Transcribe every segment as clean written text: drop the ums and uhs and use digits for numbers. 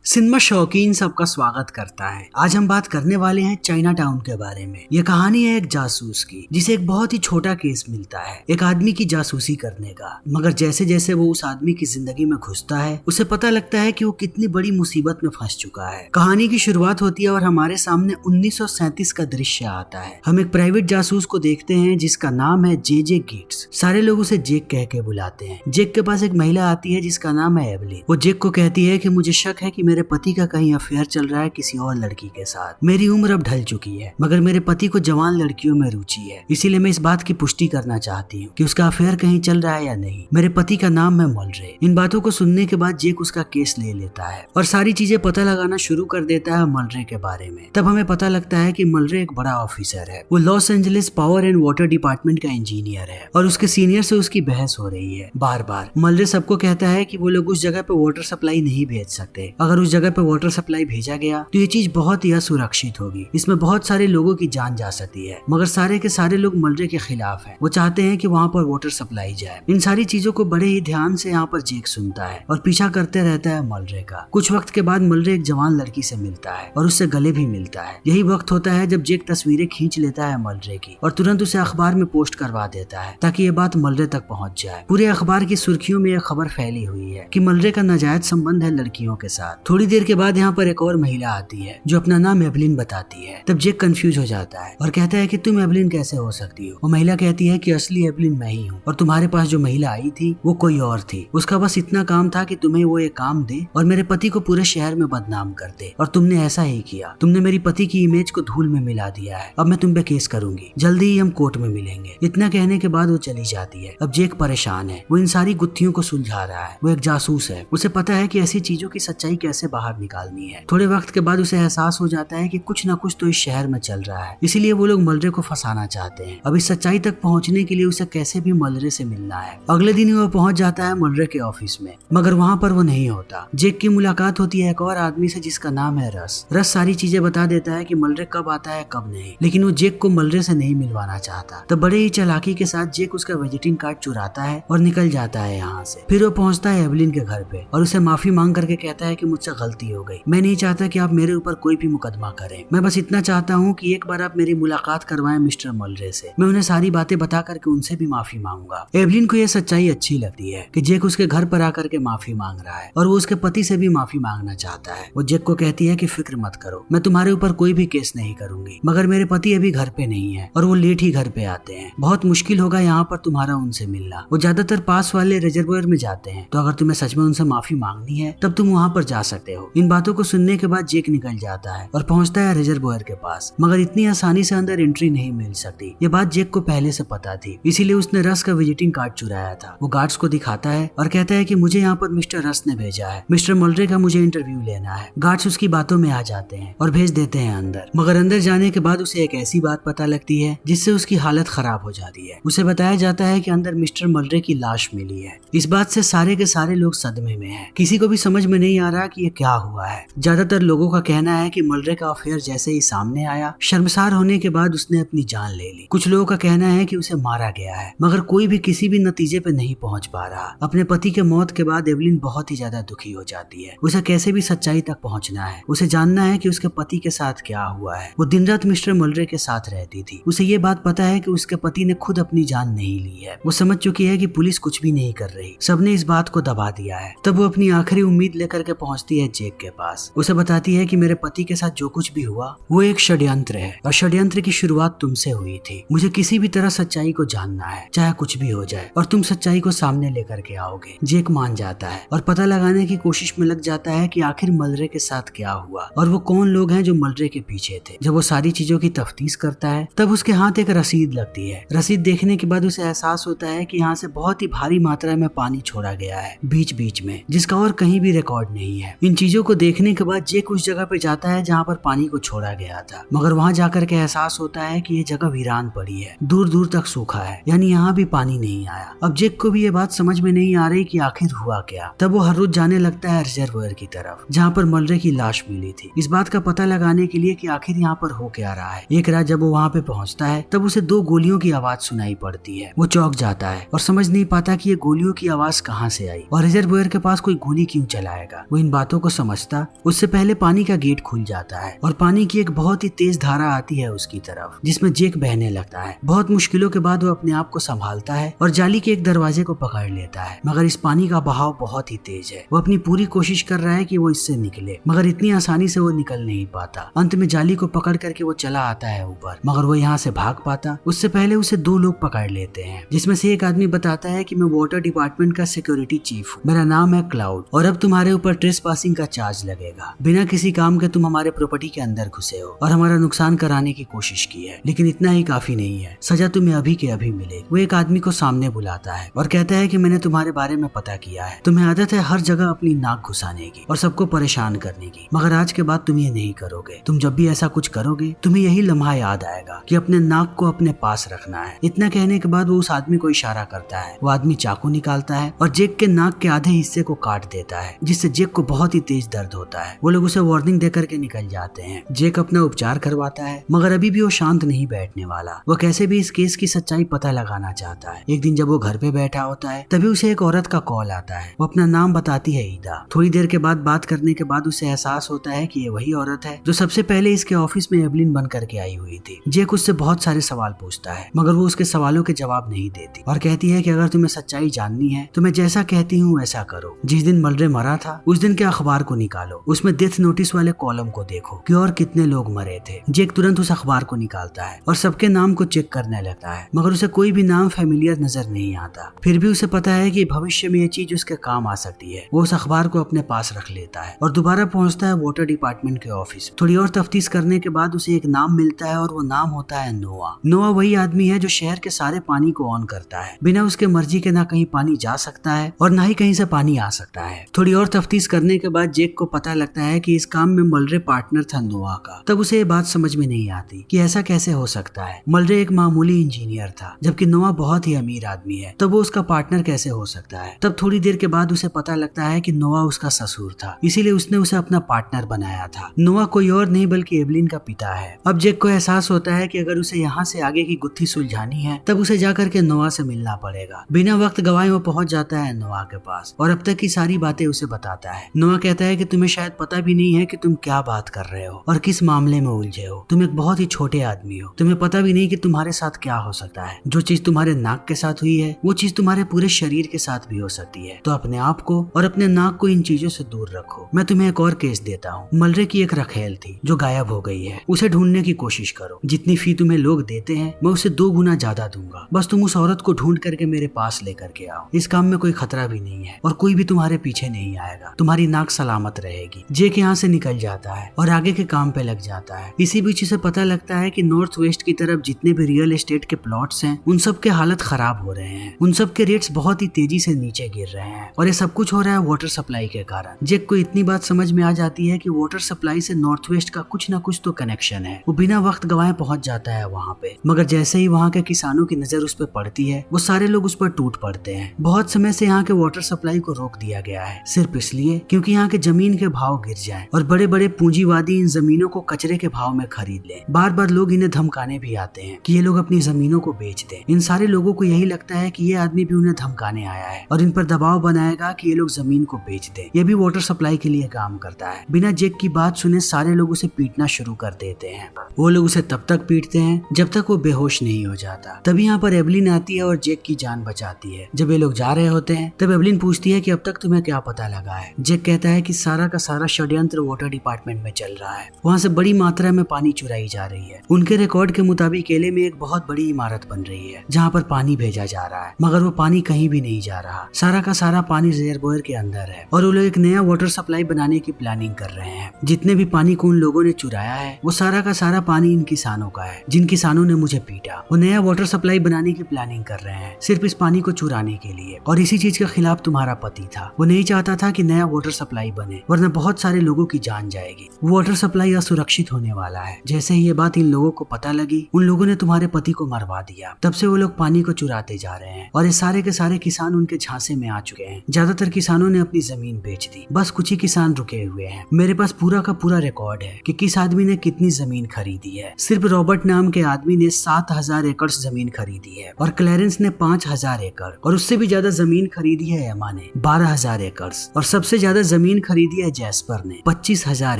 Cinema शौकीन सबका स्वागत करता है। आज हम बात करने वाले हैं चाइना टाउन के बारे में। यह कहानी है एक जासूस की, जिसे एक बहुत ही छोटा केस मिलता है एक आदमी की जासूसी करने का। मगर जैसे जैसे वो उस आदमी की जिंदगी में घुसता है, उसे पता लगता है कि वो कितनी बड़ी मुसीबत में फंस चुका है। कहानी की शुरुआत होती है और हमारे सामने 1937 का दृश्य आता है। हम एक प्राइवेट जासूस को देखते हैं जिसका नाम है जे गेट्स। सारे लोग उसे जेक कह के बुलाते हैं। जेक के पास एक महिला आती है जिसका नाम है एवलिन। वो जेक को कहती है कि मुझे शक है कि मेरे पति का कहीं अफेयर चल रहा है किसी और लड़की के साथ। मेरी उम्र अब ढल चुकी है, मगर मेरे पति को जवान लड़कियों में रुचि है, इसीलिए मैं इस बात की पुष्टि करना चाहती हूँ कि उसका अफेयर कहीं चल रहा है या नहीं। मेरे पति का नाम है मलरे। इन बातों को सुनने के बाद जेक उसका केस ले लेता है और सारी चीजें पता लगाना शुरू कर देता है मलरे के बारे में। तब हमें पता लगता है कि मलरे एक बड़ा ऑफिसर है। वो Los Angeles power and water department का इंजीनियर है और उसके सीनियर से उसकी बहस हो रही है बार बार। मलरे सबको कहता है कि वो लोग उस जगह पे वाटर सप्लाई नहीं भेज सकते। अगर उस जगह पे वाटर सप्लाई भेजा गया तो ये चीज बहुत ही असुरक्षित होगी। इसमें बहुत सारे लोगों की जान जा सकती है। मगर सारे के सारे लोग मलरे के खिलाफ हैं। वो चाहते हैं कि वहाँ पर वाटर सप्लाई जाए। इन सारी चीजों को बड़े ही ध्यान से यहाँ पर जेक सुनता है और पीछा करते रहता है मलरे का। कुछ वक्त के बाद मलरे एक जवान लड़की से मिलता है और उससे गले भी मिलता है। यही वक्त होता है जब जेक तस्वीरें खींच लेता है मलरे की और तुरंत उसे अखबार में पोस्ट करवा देता है ताकि ये बात मलरे तक पहुँच जाए। पूरे अखबार की सुर्खियों में यह खबर फैली हुई है कि मलरे का नाजायज संबंध है लड़कियों के साथ। थोड़ी देर के बाद यहाँ पर एक और महिला आती है जो अपना नाम एवलिन बताती है। तब जेक कंफ्यूज हो जाता है और कहता है कि तुम एवलिन कैसे हो सकती हो। वो महिला कहती है कि असली एवलिन मैं ही हूँ और तुम्हारे पास जो महिला आई थी वो कोई और थी। उसका बस इतना काम था कि तुम्हें वो एक काम दे और मेरे पति को पूरे शहर में बदनाम कर दे, और तुमने ऐसा ही किया। तुमने मेरी पति की इमेज को धूल में मिला दिया है। अब मैं तुम पे केस करूंगी, जल्दी ही हम कोर्ट में मिलेंगे। इतना कहने के बाद वो चली जाती है। अब जेक परेशान है। वो इन सारी गुत्थियों को सुलझा रहा है। वो एक जासूस है। उसे पता है कि ऐसी चीजों की सच्चाई कैसे बाहर निकालनी है। थोड़े वक्त के बाद उसे एहसास हो जाता है कि कुछ न कुछ तो इस शहर में चल रहा है, इसीलिए वो लोग मलरे को फंसाना चाहते हैं। अब इस सच्चाई तक पहुंचने के लिए उसे कैसे भी मलरे से मिलना है। अगले दिन वो पहुंच जाता है मलरे के ऑफिस में, मगर वहाँ पर वो नहीं होता। जेक की मुलाकात होती है एक और आदमी से जिसका नाम है रस। रस सारी चीजें बता देता है कि मलरे कब आता है कब नहीं, लेकिन वो जेक को मलरे से नहीं मिलवाना चाहता। तो बड़े ही चालाकी के साथ जेक उसका विजिटिंग कार्ड चुराता है और निकल जाता है यहाँ से। फिर वो पहुंचता है एवलिन के घर पे और उसे माफी मांग करके कहता है कि मुझसे गलती हो गई। मैं नहीं चाहता कि आप मेरे ऊपर कोई भी मुकदमा करें। मैं बस इतना चाहता हूँ कि एक बार आप मेरी मुलाकात करवाएं मिस्टर मलरे से। मैं उन्हें सारी बातें बता करके उनसे भी माफी मांगूंगा। एवलिन को यह सच्चाई अच्छी लगती है कि जेक उसके घर पर आकर के माफी मांग रहा है और वो उसके पति से भी माफी मांगना चाहता है। वो जेक को कहती है कि फिक्र मत करो, मैं तुम्हारे ऊपर कोई भी केस नहीं करूंगी, मगर मेरे पति अभी घर पे नहीं है और वो लेट ही घर पे आते हैं। बहुत मुश्किल होगा यहाँ पर तुम्हारा उनसे मिलना। वो ज्यादातर पास वाले रिजर्वोयर में जाते हैं, तो अगर तुम्हें सच में उनसे माफी मांगनी है तब तुम वहाँ पर जा सकते हो। इन बातों को सुनने के बाद जेक निकल जाता है और पहुंचता है रिजर्वोयर के पास, मगर इतनी आसानी से अंदर एंट्री नहीं मिल सकती। ये बात जेक को पहले से पता थी, इसीलिए उसने रस का विजिटिंग कार्ड चुराया था। वो गार्ड्स को दिखाता है और कहता है कि मुझे यहाँ पर मिस्टर रस ने भेजा है, मिस्टर मलरे का मुझे इंटरव्यू लेना है। गार्ड्स उसकी बातों में आ जाते हैं और भेज देते हैं अंदर। मगर अंदर जाने के बाद उसे एक ऐसी बात पता लगती है जिससे उसकी हालत खराब हो जाती है। उसे बताया जाता है कि अंदर मिस्टर मलरे की लाश मिली है। इस बात से सारे के सारे लोग सदमे में हैं। किसी को भी समझ में नहीं आ रहा कि ये क्या हुआ है। ज्यादातर लोगों का कहना है कि मलरे का अफेयर जैसे ही सामने आया, शर्मसार होने के बाद उसने अपनी जान ले ली। कुछ लोगों का कहना है कि उसे मारा गया है, मगर कोई भी किसी भी नतीजे पे नहीं पहुंच पा रहा। अपने पति के मौत के बाद एवलिन बहुत ही ज्यादा दुखी हो जाती है। उसे कैसे भी सच्चाई तक पहुंचना है। उसे जानना है कि उसके पति के साथ क्या हुआ है। वो दिन रात मिस्टर मलरे के साथ रहती थी। उसे ये बात पता है कि उसके पति ने खुद अपनी जान नहीं ली है। वो समझ चुकी है कि पुलिस कुछ भी नहीं कर रही, सबने इस बात को दबा दिया है। तब वो अपनी आखिरी उम्मीद लेकर के पहुंचती है जेक के पास। उसे बताती है कि मेरे पति के साथ जो कुछ भी हुआ वो एक षड्यंत्र है और षड्यंत्र की शुरुआत तुमसे हुई थी। मुझे किसी भी तरह सच्चाई को जानना है, चाहे कुछ भी हो जाए, और तुम सच्चाई को सामने लेकर के आओगे। जेक मान जाता है और पता लगाने की कोशिश में लग जाता है कि आखिर मलरे के साथ क्या हुआ और वो कौन लोग हैं जो मलरे के पीछे थे। जब वो सारी चीजों की तफ्तीश करता है तब उसके हाथ एक रसीद लगती है। रसीद देखने के बाद उसे एहसास होता है कि यहाँ से बहुत ही भारी मात्रा में पानी छोड़ा गया है बीच बीच में, जिसका और कहीं भी रिकॉर्ड नहीं है। इन चीजों को देखने के बाद जेक उस जगह पे जाता है जहाँ पर पानी को छोड़ा गया था, मगर वहाँ जाकर के एहसास होता है कि ये जगह वीरान पड़ी है, दूर दूर तक सूखा है, यानी यहाँ भी पानी नहीं आया। अब जेक को भी ये बात समझ में नहीं आ रही कि आखिर हुआ क्या। तब वो हर रोज जाने लगता है रिजर्वोयर की तरफ जहाँ पर मलरे की लाश मिली थी, इस बात का पता लगाने के लिए कि आखिर यहाँ पर हो क्या रहा है। एक रात जब वो वहाँ पे पहुँचता है तब उसे 2 गोलियों की आवाज सुनाई पड़ती है। वो चौंक जाता है और समझ नहीं पाता कि ये गोलियों की आवाज कहाँ से आई और रिजर्वोयर के पास कोई गोली क्यों चलाएगा। वो इन बातों बातों को समझता उससे पहले पानी का गेट खुल जाता है और पानी की एक बहुत ही तेज धारा आती है उसकी तरफ, जिसमें जेक बहने लगता है। बहुत मुश्किलों के बाद वो अपने आप को संभालता है और जाली के एक दरवाजे को पकड़ लेता है, मगर इस पानी का बहाव बहुत ही तेज है। वो अपनी पूरी कोशिश कर रहा है कि वो इससे निकले, मगर इतनी आसानी से वो निकल नहीं पाता। अंत में जाली को पकड़ करके वो चला आता है ऊपर, मगर वो यहाँ से भाग पाता उससे पहले उसे 2 लोग पकड़ लेते हैं, जिसमें से एक आदमी बताता है कि मैं वाटर डिपार्टमेंट का सिक्योरिटी चीफ हूँ, मेरा नाम है क्लाउड और अब तुम्हारे ऊपर ट्रेसपासिंग का चार्ज लगेगा। बिना किसी काम के तुम हमारे प्रॉपर्टी के अंदर घुसे हो और हमारा नुकसान कराने की कोशिश की है, लेकिन इतना ही काफी नहीं है, सजा तुम्हें अभी के अभी मिलेगी। वो एक आदमी को सामने बुलाता है और कहता है कि मैंने तुम्हारे बारे में पता किया है, तुम्हें आदत है हर जगह अपनी नाक घुसाने की और सबको परेशान करने की, मगर आज के बाद तुम ये नहीं करोगे। तुम जब भी ऐसा कुछ करोगे तुम्हें यही लम्हा याद आएगा कि अपने नाक को अपने पास रखना है। इतना कहने के बाद वो उस आदमी को इशारा करता है। वो आदमी चाकू निकालता है और जेक के नाक के आधे हिस्से को काट देता है, जिससे जेक को बहुत ही तेज दर्द होता है। वो लोग उसे वार्निंग दे करके निकल जाते हैं। जेक अपना उपचार करवाता है, मगर अभी भी वो शांत नहीं बैठने वाला। वो कैसे भी इस केस की सच्चाई पता लगाना चाहता है। एक दिन जब वो घर पे बैठा होता है तभी उसे एक औरत का कॉल आता है। वो अपना नाम बताती है ईदा। थोड़ी देर के बाद बात करने के बाद उसे एहसास होता है कि ये वही औरत है जो सबसे पहले इसके ऑफिस में एवलिन बन करके आई हुई थी। जेक उससे बहुत सारे सवाल पूछता है, मगर वो उसके सवालों के जवाब नहीं देती और कहती है कि अगर तुम्हें सच्चाई जाननी है तो मैं जैसा कहती हूँ वैसा करो। जिस दिन मलरे मरा था उस दिन के अखबार को निकालो, उसमें डेथ नोटिस वाले कॉलम को देखो कि और कितने लोग मरे थे। जेक तुरंत उस अखबार को निकालता है और सबके नाम को चेक करने लगता है, मगर उसे कोई भी नाम फेमिलियर नजर नहीं आता। फिर भी उसे पता है कि भविष्य में ये चीज उसके काम आ सकती है। वो उस अखबार को अपने पास रख लेता है और दोबारा पहुंचता है वाटर डिपार्टमेंट के ऑफिस। थोड़ी और तफ्तीश करने के बाद उसे एक नाम मिलता है और वो नाम होता है नोआ। नोआ वही आदमी है जो शहर के सारे पानी को ऑन करता है। बिना उसके मर्जी के ना कहीं पानी जा सकता है और ना ही कहीं से पानी आ सकता है। थोड़ी और तफ्तीश करने के बाद जेक को पता लगता है कि इस काम में मलरे पार्टनर था नोआ का। तब उसे ये बात समझ में नहीं आती कि ऐसा कैसे हो सकता है। मलरे एक मामूली इंजीनियर था जबकि नोआ बहुत ही अमीर आदमी है, तब वो उसका पार्टनर कैसे हो सकता है। तब थोड़ी देर के बाद उसे पता लगता है कि नोआ उसका ससुर था, इसीलिए उसने उसे अपना पार्टनर बनाया था। नोआ कोई और नहीं बल्कि एवलिन का पिता है। अब जेक को एहसास होता है कि अगर उसे यहाँ से आगे की गुत्थी सुलझानी है तब उसे जाकर के नोआ से मिलना पड़ेगा। बिना वक्त गवाए वो पहुंच जाता है नोआ के पास और अब तक की सारी बातें उसे बताता है। नोआ कहता है कि तुम्हें शायद पता भी नहीं है कि तुम क्या बात कर रहे हो और किस मामले में उलझे हो। तुम एक बहुत ही छोटे आदमी हो, तुम्हें पता भी नहीं कि तुम्हारे साथ क्या हो सकता है। जो चीज तुम्हारे नाक के साथ हुई है वो चीज तुम्हारे पूरे शरीर के साथ भी हो सकती है। तो अपने आप को और अपने नाक को इन चीजों से दूर रखो। मैं तुम्हें एक और केस देता हूँ। मलरे की एक रखेल थी जो गायब हो गई है, उसे ढूंढने की कोशिश करो। जितनी फी तुम्हें लोग देते हैं मैं उसे 2 गुना ज्यादा दूंगा। बस तुम उस औरत को ढूंढ करके मेरे पास लेकर के आओ। इस काम में कोई खतरा भी नहीं है और कोई भी तुम्हारे पीछे नहीं आएगा। तुम्हारी नाक सलामत रहेगी। जेक यहाँ से निकल जाता है और आगे के काम पे लग जाता है। इसी बीच उसे पता लगता है कि नॉर्थ वेस्ट की तरफ जितने भी रियल एस्टेट के प्लॉट्स हैं उन सब के हालत खराब हो रहे हैं। उन सब के रेट्स बहुत ही तेजी से नीचे गिर रहे हैं और ये सब कुछ हो रहा है वाटर सप्लाई के कारण। जेक को इतनी बात समझ में आ जाती है कि वाटर सप्लाई से नॉर्थ वेस्ट का कुछ ना कुछ तो कनेक्शन है। वो बिना वक्त गवाए पहुंच जाता है वहाँ पे, मगर जैसे ही वहाँ के किसानों की नजर उस पर पड़ती है वो सारे लोग उस पर टूट पड़ते हैं। बहुत समय से यहाँ के वाटर सप्लाई को रोक दिया गया है, सिर्फ इसलिए क्योंकि यहाँ के जमीन के भाव गिर जाएं और बड़े बड़े पूंजीवादी इन जमीनों को कचरे के भाव में खरीद लें। बार बार लोग इन्हें धमकाने भी आते हैं कि ये लोग अपनी जमीनों को बेच दें। इन सारे लोगों को यही लगता है कि ये आदमी भी उन्हें धमकाने आया है और इन पर दबाव बनाएगा कि ये लोग जमीन को बेच दें। ये भी वाटर सप्लाई के लिए काम करता है। बिना जेक की बात सुने सारे लोग उसे पीटना शुरू कर देते हैं। वो लोग उसे तब तक पीटते हैं जब तक वो बेहोश नहीं हो जाता। तभी यहाँ पर एवलिन आती है और जेक की जान बचाती है। जब ये लोग जा रहे होते हैं तब एवलिन पूछती है कि अब तक तुम्हें क्या पता लगा है। जेक कहता है कि सारा का सारा षड्यंत्र वाटर डिपार्टमेंट में चल रहा है। वहाँ से बड़ी मात्रा में पानी चुराई जा रही है। उनके रिकॉर्ड के मुताबिक केले में एक बहुत बड़ी इमारत बन रही है जहाँ पर पानी भेजा जा रहा है, मगर वो पानी कहीं भी नहीं जा रहा। सारा का सारा पानी रिजर्वोयर के अंदर है और वो लोग एक नया वाटर सप्लाई बनाने की प्लानिंग कर रहे हैं। जितने भी पानी को उन लोगों ने चुराया है वो सारा का सारा पानी इन किसानों का है जिन किसानों ने मुझे पीटा। वो नया वाटर सप्लाई बनाने की प्लानिंग कर रहे हैं सिर्फ इस पानी को चुराने के लिए। और इसी चीज के खिलाफ तुम्हारा पति था। वो नहीं चाहता था कि नया वाटर सप्लाई बने, वरना बहुत सारे लोगों की जान जाएगी। वाटर सप्लाई असुरक्षित होने वाला है। जैसे ही ये बात इन लोगों को पता लगी उन लोगों ने तुम्हारे पति को मरवा दिया। तब से वो लोग पानी को चुराते जा रहे हैं और ये सारे के सारे किसान उनके झांसे में आ चुके हैं। ज्यादातर किसानों ने अपनी जमीन बेच दी, बस कुछ ही किसान रुके हुए हैं। मेरे पास पूरा का पूरा रिकॉर्ड है कि किस आदमी ने कितनी जमीन खरीदी है। सिर्फ रॉबर्ट नाम के आदमी ने 7,000 एकड़ जमीन खरीदी है और क्लैरेंस ने 5,000 एकड़ और उससे भी ज्यादा जमीन खरीदी है एमा ने 12,000 एकड़ और सबसे ज्यादा जमीन जमीन खरीदी है जैस्पर ने 25,000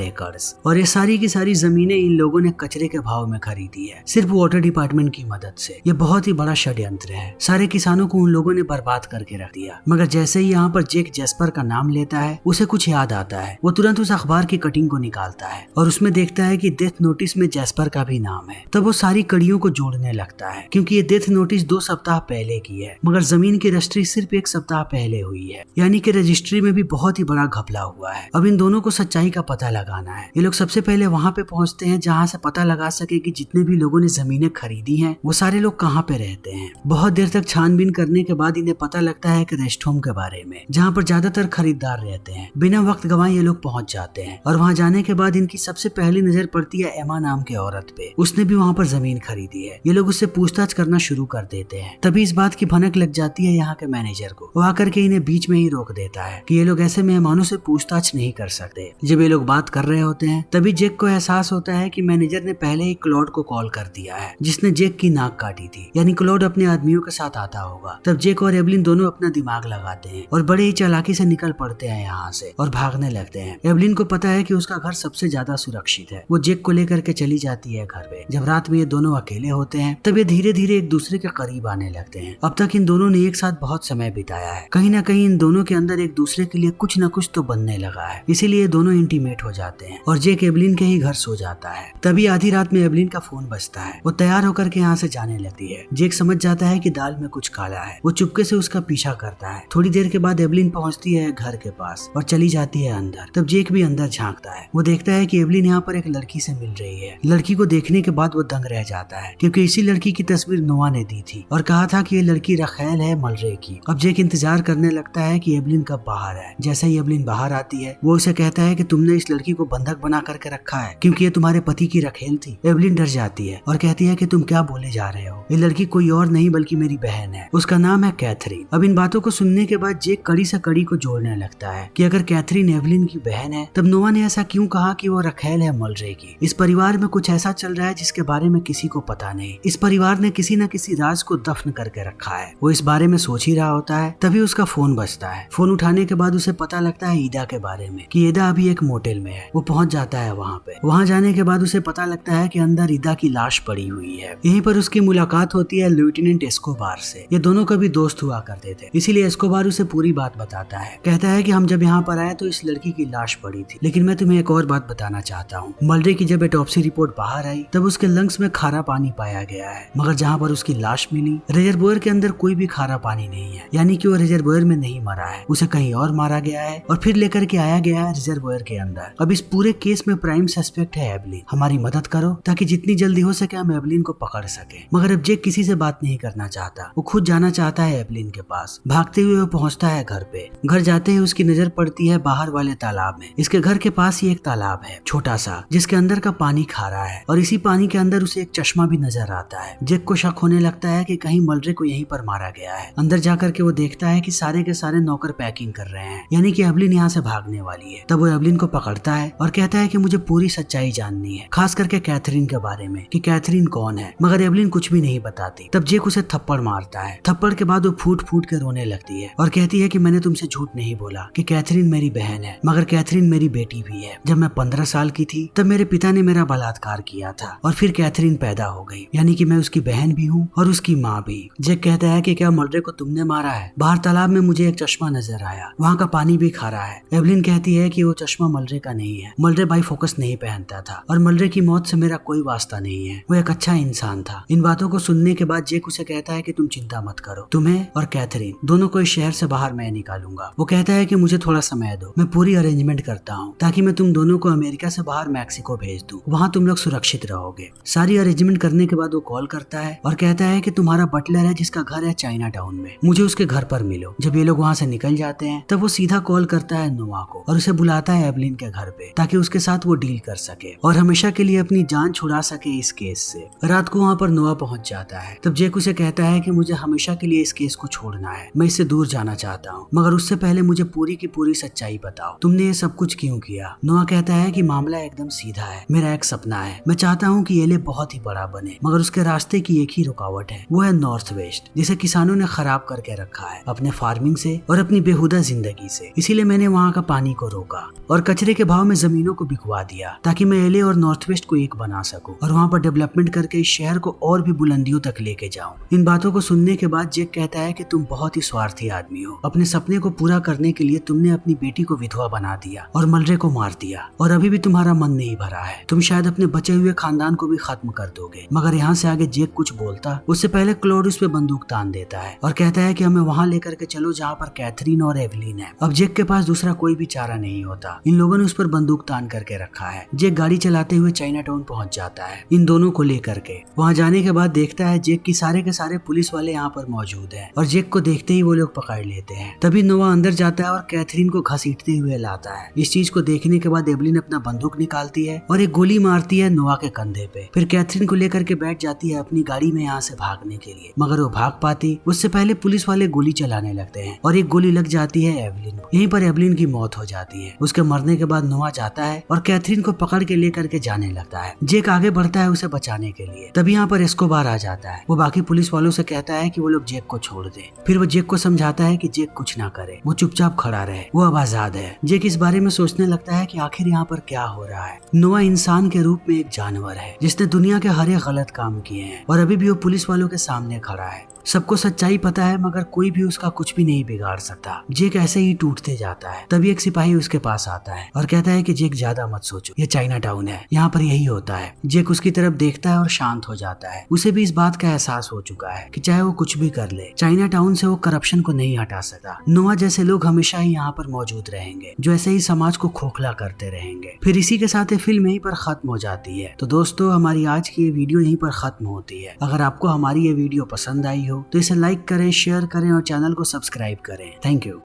एकड़, और ये सारी की सारी जमीनें इन लोगों ने कचरे के भाव में खरीदी है, सिर्फ वाटर डिपार्टमेंट की मदद से। ये बहुत ही बड़ा षड्यंत्र है। सारे किसानों को उन लोगों ने बर्बाद करके रख दिया। मगर जैसे ही यहाँ पर जेक जैस्पर का नाम लेता है, उसे कुछ याद आता है। वो तुरंत उस अखबार की कटिंग को निकालता है और उसमें देखता है कि डेथ नोटिस में जैस्पर का भी नाम है। तब वो सारी कड़ियों को जोड़ने लगता है, क्योंकि ये डेथ नोटिस 2 सप्ताह पहले की है, मगर जमीन की रजिस्ट्री सिर्फ 1 सप्ताह पहले हुई है। यानी कि रजिस्ट्री में भी बहुत ही बड़ा घपला हुआ है। अब इन दोनों को सच्चाई का पता लगाना है। ये लोग सबसे पहले वहाँ पे पहुँचते हैं जहाँ से पता लगा सके कि जितने भी लोगों ने जमीनें खरीदी हैं वो सारे लोग कहाँ पे रहते हैं। बहुत देर तक छानबीन करने के बाद इन्हें पता लगता है कि रेस्ट होम के बारे में, जहाँ पर ज्यादातर खरीदार रहते हैं। बिना वक्त गवाए ये लोग पहुँच जाते हैं और वहाँ जाने के बाद इनकी सबसे पहली नजर पड़ती है एमा नाम के औरत पे। उसने भी वहाँ पर जमीन खरीदी है। ये लोग उससे पूछताछ करना शुरू कर देते हैं। तभी इस बात की भनक लग जाती है यहाँ के मैनेजर को। वो आकर के इन्हें बीच में ही रोक देता है कि ये लोग ऐसे मेहमानों से पूछताछ नहीं कर सकते। जब ये लोग बात कर रहे होते हैं तभी जेक को एहसास होता है कि मैनेजर ने पहले ही क्लॉड को कॉल कर दिया है, जिसने जेक की नाक काटी थी। यानी क्लॉड अपने आदमियों के साथ आता होगा। तब जेक और एवलिन दोनों अपना दिमाग लगाते हैं और बड़े ही चालाकी से निकल पड़ते हैं यहाँ से और भागने लगते हैं। एवलिन को पता है कि उसका घर सबसे ज्यादा सुरक्षित है। वो जेक को लेकर के चली जाती है घर पे। जब रात में ये दोनों अकेले होते हैं तब ये धीरे धीरे एक दूसरे के करीब आने लगते हैं। अब तक इन दोनों ने एक साथ बहुत समय बिताया है। कहीं ना कहीं इन दोनों के अंदर एक दूसरे के लिए कुछ न कुछ तो बनने लगा है। इसीलिए दोनों इंटीमेट हो जाते हैं और जेक एवलिन के ही घर सो जाता है। तभी आधी रात में एवलिन का फोन बजता है। वो तैयार होकर के यहाँ से जाने लगती है। जेक समझ जाता है कि दाल में कुछ काला है। वो चुपके से उसका पीछा करता है। थोड़ी देर के बाद एवलिन पहुंचती है घर के पास और चली जाती है अंदर। तब जेक भी अंदर झांकता है। वो देखता है कि एवलिन यहाँ पर एक लड़की से मिल रही है। लड़की को देखने के बाद वो दंग रह जाता है, क्योंकि इसी लड़की की तस्वीर नोआ ने दी थी और कहा था कि ये लड़की रखेल है मलरे की। अब जेक इंतजार करने लगता है कि एवलिन कब बाहर है। जैसे ही एवलिन बाहर आती है वो उसे कहता है कि तुमने इस लड़की को बंधक बना करके रखा है, क्योंकि ये तुम्हारे पति की रखेल थी। एवलिन डर जाती है और कहती है कि तुम क्या बोले जा रहे हो। ये लड़की कोई और नहीं बल्कि मेरी बहन है। उसका नाम है कैथरीन। अब इन बातों को सुनने के बाद जेक कड़ी से कड़ी को जोड़ने लगता है कि अगर कैथरीन एवलिन की बहन है तब नोआ ने ऐसा क्यों कहा कि वो रखेल है मलरे की। इस परिवार में कुछ ऐसा चल रहा है जिसके बारे में किसी को पता नहीं। इस परिवार ने किसी न किसी राज को दफन करके रखा है। वो इस बारे में सोच ही रहा होता है। तभी उसका फोन बजता है। फोन उठाने के बाद उसे पता लगता है ईदा के बारे में, कि ईदा अभी एक मोटेल में है। वो पहुंच जाता है वहाँ पे। वहाँ जाने के बाद उसे पता लगता है कि अंदर ईदा की लाश पड़ी हुई है। यहीं पर उसकी मुलाकात होती है लेफ्टिनेंट एस्कोबार से। ये दोनों कभी दोस्त हुआ करते थे, इसीलिए एस्कोबार उसे पूरी बात बताता है। कहता है कि हम जब यहाँ पर आए तो इस लड़की की लाश पड़ी थी, लेकिन मैं तुम्हें एक और बात बताना चाहता हूँ। मलरे की जब ऑटोप्सी रिपोर्ट बाहर आई तब उसके लंग्स में खारा पानी पाया गया है, मगर जहाँ पर उसकी लाश मिली रिजर्वोयर के अंदर कोई भी खारा पानी नहीं है। यानी कि वो रिजर्वोयर में नहीं मरा है, उसे कहीं और मारा गया है और फिर लेकर के आया गया है रिजर्वोयर के अंदर। अब इस पूरे केस में प्राइम सस्पेक्ट है एवलिन। हमारी मदद करो ताकि जितनी जल्दी हो सके हम एवलिन को पकड़ सके। मगर अब जेक किसी से बात नहीं करना चाहता। वो खुद जाना चाहता है एवलिन के पास। भागते हुए वो पहुंचता है घर पे। घर जाते ही उसकी नजर पड़ती है बाहर वाले तालाब में। इसके घर के पास ही एक तालाब है छोटा सा, जिसके अंदर का पानी खारा है और इसी पानी के अंदर उसे एक चश्मा भी नजर आता है। जेक को शक होने लगता है कि कहीं मलरे को यहीं पर मारा गया है। अंदर जाकर के वो देखता है कि सारे के सारे नौकर पैकिंग कर रहे हैं, यानी कि एवलिन यहाँ से भागने वाली है। तब वो एवलिन को पकड़ता है और कहता है कि मुझे पूरी सच्चाई जाननी है, खास करके कैथरीन के बारे में, कि कैथरीन कौन है। मगर एवलिन कुछ भी नहीं बताती। तब जेक उसे थप्पड़ मारता है। थप्पड़ के बाद वो फूट फूट के रोने लगती है और कहती है कि मैंने तुमसे झूठ नहीं बोला कि कैथरीन मेरी बहन है, मगर कैथरीन मेरी बेटी भी है। जब मैं 15 साल की थी तब मेरे पिता ने मेरा बलात्कार किया था और फिर कैथरीन पैदा हो गई, यानी कि मैं उसकी बहन भी हूँ और उसकी माँ भी। जेक कहता है कि क्या मलरे को तुमने मारा है? बाहर तालाब में मुझे एक चश्मा नजर आया, वहाँ का पानी भी खारा है। एवलिन कहती है कि वो चश्मा मलरे का नहीं है। मलरे बाई फोकस नहीं पहनता था और मलरे की मौत से मेरा कोई वास्ता नहीं है। वो एक अच्छा इंसान था। इन बातों को सुनने के बाद जेक उसे कहता है कि तुम चिंता मत करो, तुम्हें और कैथरीन दोनों को इस शहर से बाहर मैं निकालूंगा। वो कहता है कि मुझे थोड़ा समय दो, मैं पूरी अरेंजमेंट करता हूँ ताकि मैं तुम दोनों को अमेरिका से बाहर मैक्सिको भेज दूं। वहाँ तुम लोग सुरक्षित रहोगे। सारी अरेंजमेंट करने के बाद वो कॉल करता है और कहता है कि तुम्हारा बटलर है जिसका घर है चाइना टाउन में, मुझे उसके घर पर मिलो। जब ये लोग वहाँ से निकल जाते हैं तब वो सीधा कॉल करता है नोआ को और उसे बुलाता है एवलिन के घर पे ताकि उसके साथ वो डील कर सके और हमेशा के लिए अपनी जान छुड़ा सके इस केस से। रात को वहाँ पर नोआ पहुँच जाता है। तब जेक उसे कहता है कि मुझे हमेशा के लिए इस केस को छोड़ना है, मैं इससे दूर जाना चाहता हूँ, मगर उससे पहले मुझे पूरी की पूरी सच्चाई बताओ, तुमने ये सब कुछ क्यों किया? नोआ कहता है कि मामला एकदम सीधा है, मेरा एक सपना है, मैं चाहता हूँ कि एले बहुत ही बड़ा बने, मगर उसके रास्ते की एक ही रुकावट है, वो है नॉर्थ वेस्ट, जिसे किसानों ने खराब करके रखा है अपने फार्मिंग से और अपनी बेहुदा जिंदगी से। इसीलिए मैंने वहाँ का पानी को रोका और कचरे के भाव में जमीनों को बिकवा दिया ताकि मैं एले और नॉर्थ वेस्ट को एक बना सकूं और वहाँ पर डेवलपमेंट करके इस शहर को और भी बुलंदियों तक लेके जाऊं। इन बातों को सुनने के बाद जैक कहता है कि तुम बहुत ही स्वार्थी आदमी हो। अपने सपने को पूरा करने के लिए तुमने अपनी बेटी को विधवा बना दिया और मलरे को मार दिया और अभी भी तुम्हारा मन नहीं भरा है। तुम शायद अपने बचे हुए खानदान को भी खत्म कर दोगे। मगर यहाँ से आगे जैक कुछ बोलता उससे पहले क्लोड उस पे बंदूक तान देता है और कहता है कि हमें वहाँ लेकर के चलो जहाँ पर कैथरीन और एवलीन है। अब जैक के पास दूसरा कोई भी चारा नहीं होता। इन लोगों ने उस पर बंदूक तान करके रखा है। जैक गाड़ी चलाते हुए चाइना टाउन पहुंच जाता है इन दोनों को लेकर के। वहाँ जाने के बाद देखता है जैक की सारे के सारे पुलिस वाले यहाँ पर मौजूद हैं और जैक को देखते ही वो लोग पकड़ लेते हैं। तभी नोआ अंदर जाता है और कैथरीन को घसीटते हुए लाता है। इस चीज को देखने के बाद एवलीन अपना बंदूक निकालती है और एक गोली मारती है नोआ के कंधे पे। फिर कैथरीन को लेकर के बैठ जाती है अपनी गाड़ी में यहाँ से भागने के लिए। मगर वो भाग पाती उससे पहले पुलिस वाले गोली चलाने लगते हैं और एक गोली लग जाती है एवलीन को। यहीं पर एवलीन की मौत हो जाती है। उसके मरने के बाद नोआ जाता है और कैथरीन को पकड़ के लेकर के जाने लगता है। जैक आगे बढ़ता है उसे बचाने के लिए। तभी यहाँ पर एस्कोबार आ जाता है। वो बाकी पुलिस वालों से कहता है कि वो लोग जैक को छोड़ दें। फिर वो जैक को समझाता है कि जैक कुछ ना करे, वो चुपचाप खड़ा रहे, वो अब आजाद है। जैक इस बारे में सोचने लगता है कि आखिर यहाँ पर क्या हो रहा है। नोआ इंसान के रूप में एक जानवर है जिसने दुनिया के हर एक गलत काम किए हैं और अभी भी वो पुलिस वालों के सामने खड़ा है। सबको सच्चाई पता है मगर कोई भी उसका कुछ भी नहीं बिगाड़ सकता। जैक ऐसे ही टूटते जाता है। तभी एक सिपाही उसके पास आता है और कहता है कि जैक ज्यादा मत सोचो, ये चाइना टाउन है, यहाँ पर यही होता है। जैक उसकी तरफ देखता है और शांत हो जाता है। उसे भी इस बात का एहसास हो चुका है कि चाहे वो कुछ भी कर ले, चाइना टाउन से वो करप्शन को नहीं हटा सका। नोआ जैसे लोग हमेशा ही यहाँ पर मौजूद रहेंगे जो ऐसे ही समाज को खोखला करते रहेंगे। फिर इसी के साथ ये फिल्म यहीं पर खत्म हो जाती है। तो दोस्तों हमारी आज की ये वीडियो यहीं पर खत्म होती है। अगर आपको हमारी ये वीडियो पसंद आई हो तो इसे लाइक करें, शेयर करें और चैनल को सब्सक्राइब करें। Thank you.